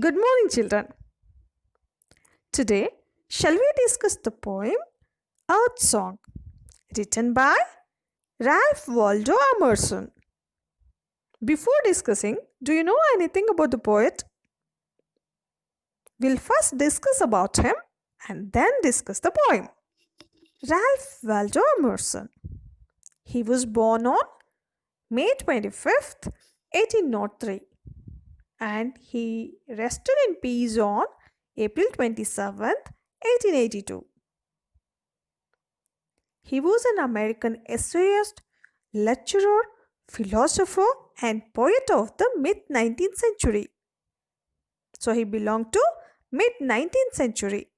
Good morning, children. Today, shall we discuss the poem Earth Song, written by Ralph Waldo Emerson? Before discussing, do you know anything about the poet? We'll first discuss about him and then discuss the poem. Ralph Waldo Emerson. He was born on May 25th, 1803, and he rested in peace on April 27th, 1882. He was an American essayist, lecturer, philosopher, and poet of the mid 19th century. So he belonged to mid 19th century.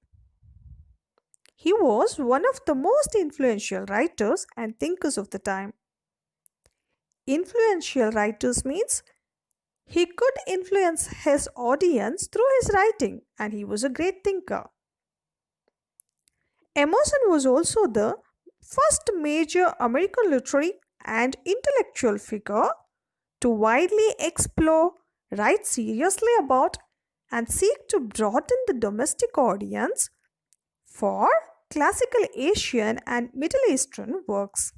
He was one of the most influential writers and thinkers of the time. Influential writers means he could influence his audience through his writing, and he was a great thinker. Emerson was also the first major American literary and intellectual figure to widely explore, write seriously about, and seek to broaden the domestic audience for classical Asian and Middle Eastern works.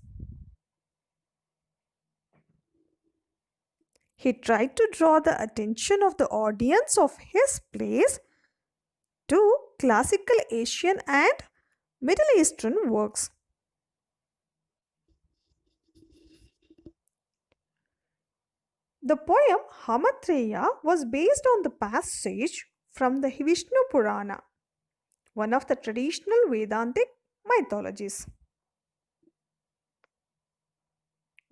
He tried to draw the attention of the audience of his plays to classical Asian and Middle Eastern works. The poem Hamatreya was based on the passage from the Vishnu Purana, one of the traditional Vedantic mythologies.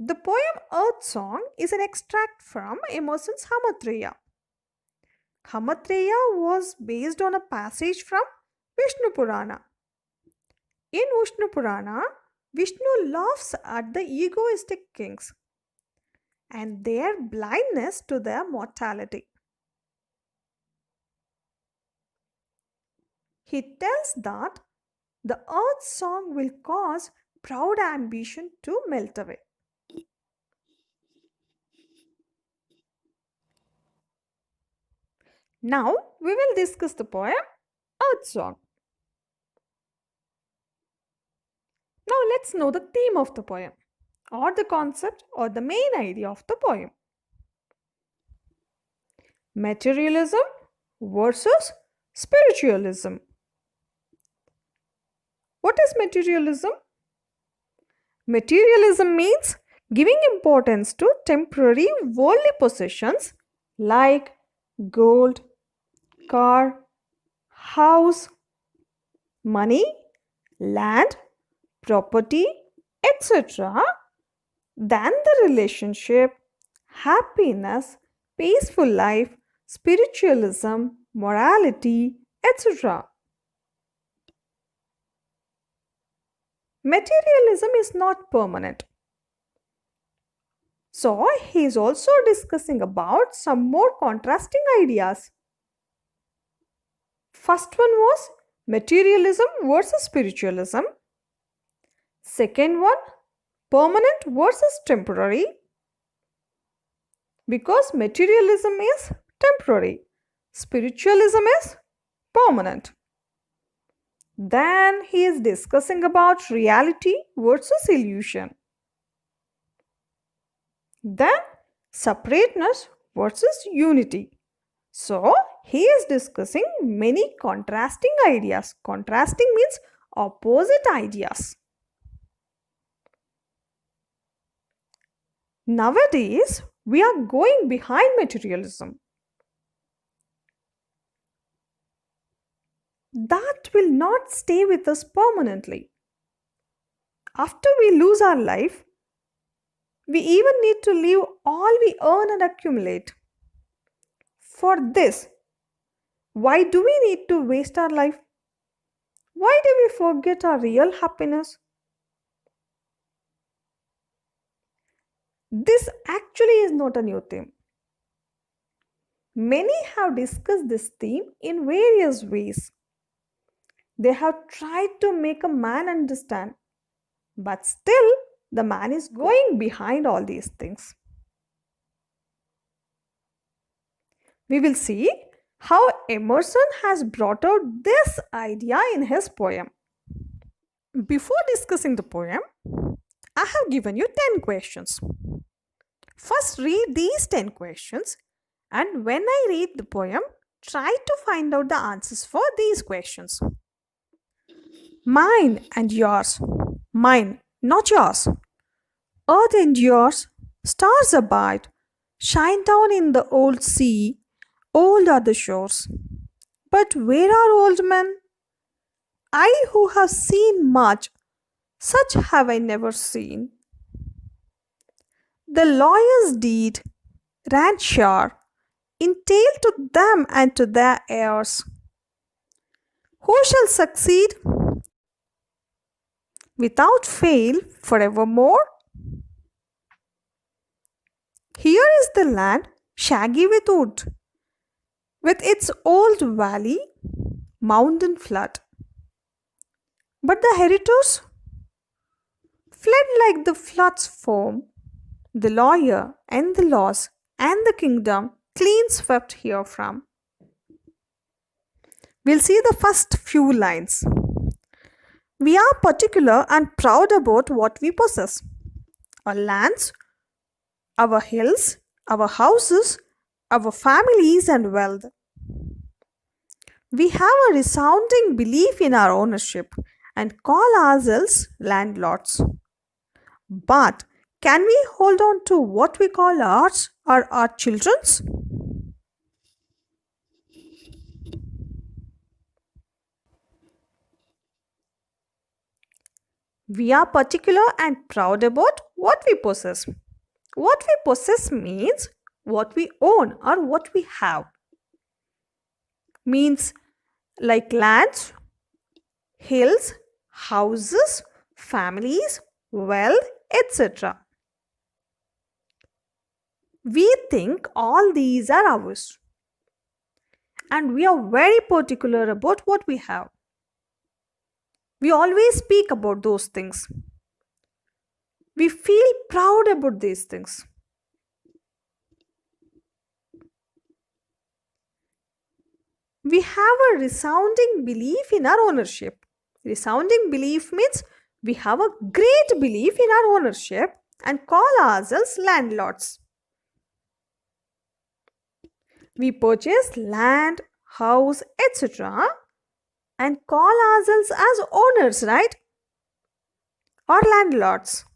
The poem Earth Song is an extract from Emerson's Hamatreya. Hamatreya was based on a passage from Vishnu Purana. In Vishnu Purana, Vishnu laughs at the egoistic kings and their blindness to their mortality. He tells that the earth song will cause proud ambition to melt away. Now we will discuss the poem Earth Song. Now let's know the theme of the poem, or the concept or the main idea of the poem. Materialism versus spiritualism. What is materialism? Materialism means giving importance to temporary worldly possessions like gold, car, house, money, land, property, etc., than the relationship, happiness, peaceful life, spiritualism, morality, etc. Materialism is not permanent. So, he is also discussing about some more contrasting ideas. First one was materialism versus spiritualism. Second one, permanent versus temporary. Because materialism is temporary, spiritualism is permanent. Then he is discussing about reality versus illusion. Then separateness versus unity. So he is discussing many contrasting ideas. Contrasting means opposite ideas. Nowadays, we are going behind materialism. That will not stay with us permanently. After we lose our life, we even need to leave all we earn and accumulate. For this, why do we need to waste our life? Why do we forget our real happiness? This actually is not a new theme. Many have discussed this theme in various ways. They have tried to make a man understand, but still the man is going behind all these things. We will see how Emerson has brought out this idea in his poem. Before discussing the poem, I have given you 10 questions. First, read these 10 questions, and when I read the poem, try to find out the answers for these questions. Mine and yours. Mine, not yours. Earth endures, stars abide, shine down in the old sea, old are the shores. But where are old men? I who have seen much, such have I never seen. The lawyer's deed ran sure, in tale to them and to their heirs. Who shall succeed without fail forevermore? Here is the land shaggy with wood, with its old valley, mountain flood. But the heritors fled like the flood's foam, the lawyer and the laws and the kingdom clean swept herefrom. We'll see the first few lines. We are particular and proud about what we possess. Our lands, our hills, our houses, our families and wealth. We have a resounding belief in our ownership and call ourselves landlords. But can we hold on to what we call ours or our children's? We are particular and proud about what we possess. What we possess means what we own or what we have. Means like lands, hills, houses, families, wealth, etc. We think all these are ours. And we are very particular about what we have. We always speak about those things. We feel proud about these things. We have a resounding belief in our ownership. Resounding belief means we have a great belief in our ownership and call ourselves landlords. We purchase land, house, etc. and call ourselves as owners, right? Or landlords.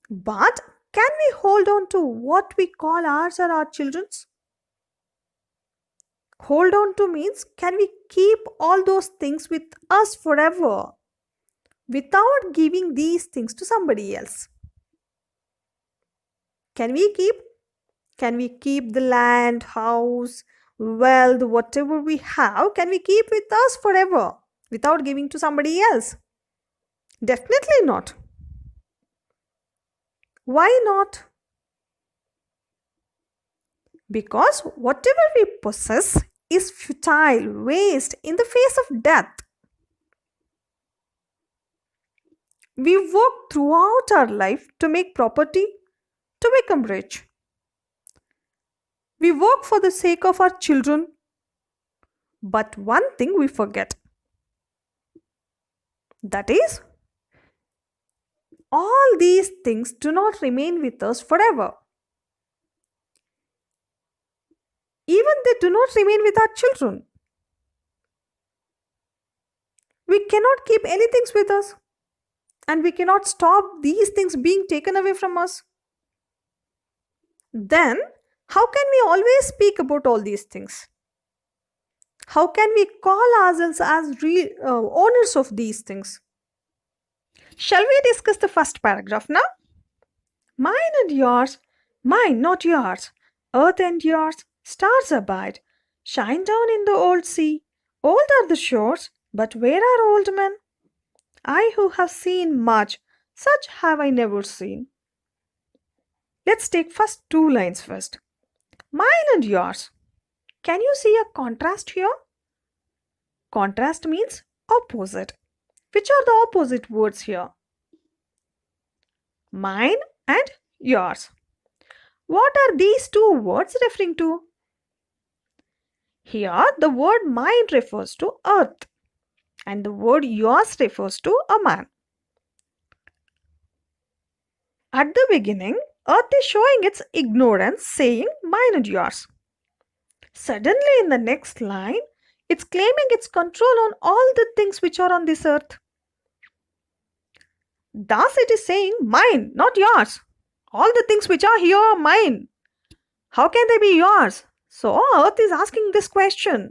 But can we hold on to what we call ours or our children's? Hold on to means can we keep all those things with us forever without giving these things to somebody else? Can we keep? Can we keep the land, house, wealth, whatever we have, can we keep with us forever without giving to somebody else? Definitely not. Why not? Because whatever we possess is futile, waste in the face of death. We work throughout our life to make property, to become rich. We work for the sake of our children. But one thing we forget. That is, all these things do not remain with us forever. Even they do not remain with our children. We cannot keep anything with us. And we cannot stop these things being taken away from us. Then, how can we always speak about all these things? How can we call ourselves as owners of these things? Shall we discuss the first paragraph now? Mine and yours, mine, not yours. Earth and yours, stars abide. Shine down in the old sea. Old are the shores, but where are old men? I who have seen much, such have I never seen. Let's take first two lines first. Mine and yours. Can you see a contrast here? Contrast means opposite. Which are the opposite words here? Mine and yours. What are these two words referring to? Here, the word mind refers to earth, and the word yours refers to a man. At the beginning, earth is showing its ignorance, saying mine and yours. Suddenly, in the next line, it's claiming its control on all the things which are on this earth. Thus, it is saying mine, not yours. All the things which are here are mine. How can they be yours? So, earth is asking this question.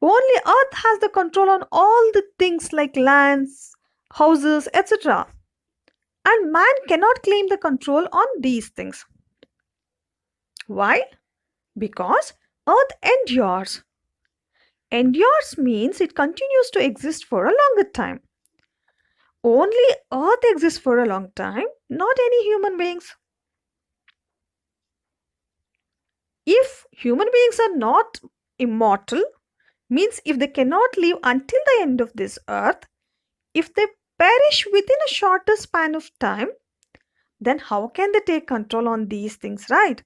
Only earth has the control on all the things like lands, houses, etc. And man cannot claim the control on these things. Why? Because earth endures. Endures means it continues to exist for a longer time. Only earth exists for a long time, not any human beings. If human beings are not immortal, means if they cannot live until the end of this earth, if they perish within a shorter span of time, then how can they take control on these things, right?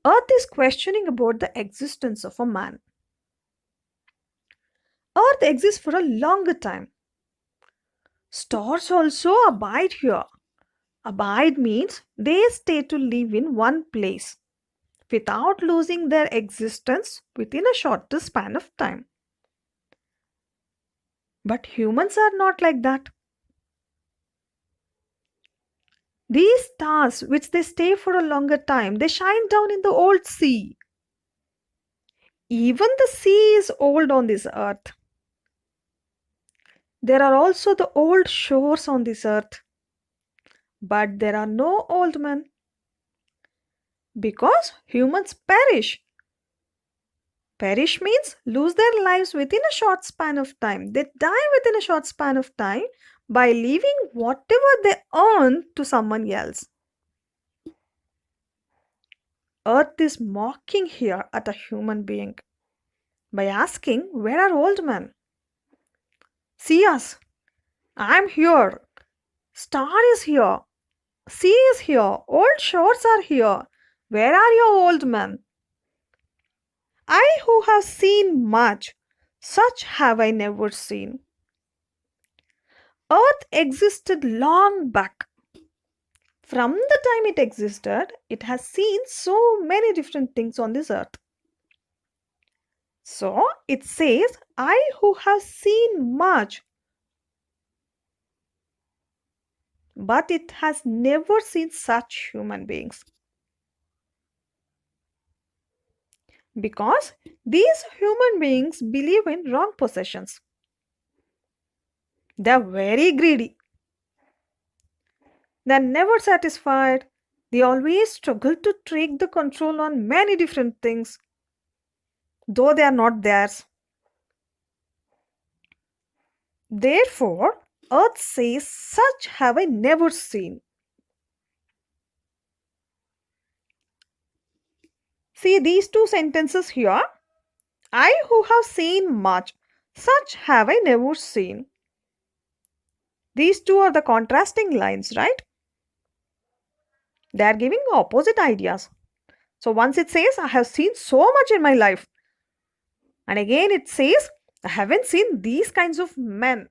Earth is questioning about the existence of a man. Earth exists for a longer time. Stars also abide here. Abide means they stay to live in one place without losing their existence within a shorter span of time. But humans are not like that. These stars, which they stay for a longer time, they shine down in the old sea. Even the sea is old on this earth. There are also the old shores on this earth. But there are no old men. Because humans perish. Perish means lose their lives within a short span of time. They die within a short span of time by leaving whatever they earn to someone else. Earth is mocking here at a human being by asking, where are old men? See us. I'm here. Star is here. Sea is here. Old shores are here. Where are your old men? I who have seen much, such have I never seen. Earth existed long back. From the time it existed, it has seen so many different things on this earth. So it says, I who have seen much, but it has never seen such human beings. Because these human beings believe in wrong possessions. They are very greedy. They are never satisfied. They always struggle to take the control on many different things, though they are not theirs. Therefore, earth says, such have I never seen. See these two sentences here. I who have seen much, such have I never seen. These two are the contrasting lines, right? They are giving opposite ideas. So once it says, I have seen so much in my life. And again it says, I haven't seen these kinds of men.